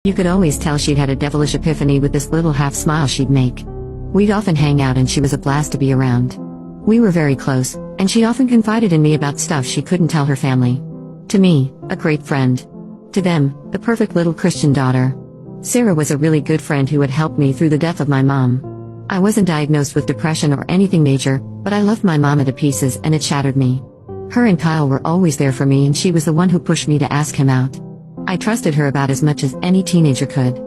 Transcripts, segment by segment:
You could always tell she'd had a devilish epiphany with this little half smile she'd make. We'd often hang out and she was a blast to be around. We were very close, and she often confided in me about stuff she couldn't tell her family. To me, a great friend. To them, the perfect little Christian daughter. Sarah was a really good friend who had helped me through the death of my mom. I wasn't diagnosed with depression or anything major, but I loved my mama to pieces and it shattered me. Her and Kyle were always there for me and she was the one who pushed me to ask him out. I trusted her about as much as any teenager could.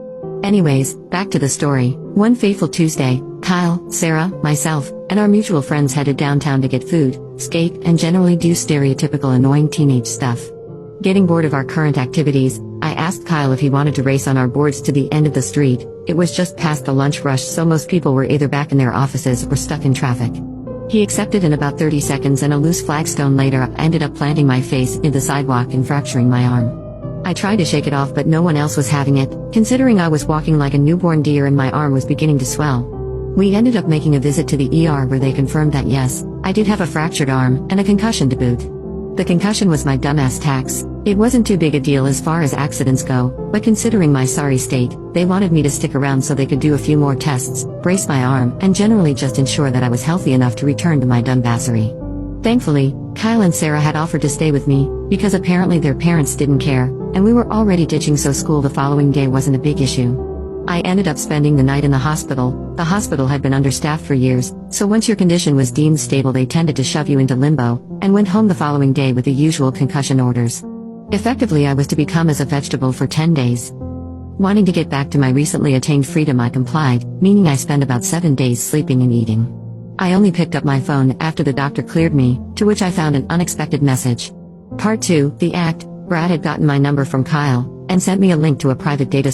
Anyways, back to the story. One fateful Tuesday, Kyle, Sarah, myself, and our mutual friends headed downtown to get food, skate, and generally do stereotypical annoying teenage stuff. Getting bored of our current activities, I asked Kyle if he wanted to race on our boards to the end of the street. It was just past the lunch rush, so most people were either back in their offices or stuck in traffic. He accepted in about 30 seconds, and a loose flagstone later I ended up planting my face in the sidewalk and fracturing my arm. I tried to shake it off, but no one else was having it, considering I was walking like a newborn deer and my arm was beginning to swell. We ended up making a visit to the ER where they confirmed that yes, I did have a fractured arm, and a concussion to boot. The concussion was my dumbass tax. It wasn't too big a deal as far as accidents go, but considering my sorry state, they wanted me to stick around so they could do a few more tests, brace my arm, and generally just ensure that I was healthy enough to return to my dumbbassery. Thankfully, Kyle and Sarah had offered to stay with me, because apparently their parents didn't care, and we were already ditching, so school the following day wasn't a big issue. I ended up spending the night in the hospital. The hospital had been understaffed for years, so once your condition was deemed stable they tended to shove you into limbo, and went home the following day with the usual concussion orders. Effectively, I was to become as a vegetable for 10 days. Wanting to get back to my recently attained freedom, I complied, meaning I spent about 7 days sleeping and eating. I only picked up my phone after the doctor cleared me, to which I found an unexpected message. Part 2, The Act. Brad had gotten my number from Kyle, and sent me a link to a private data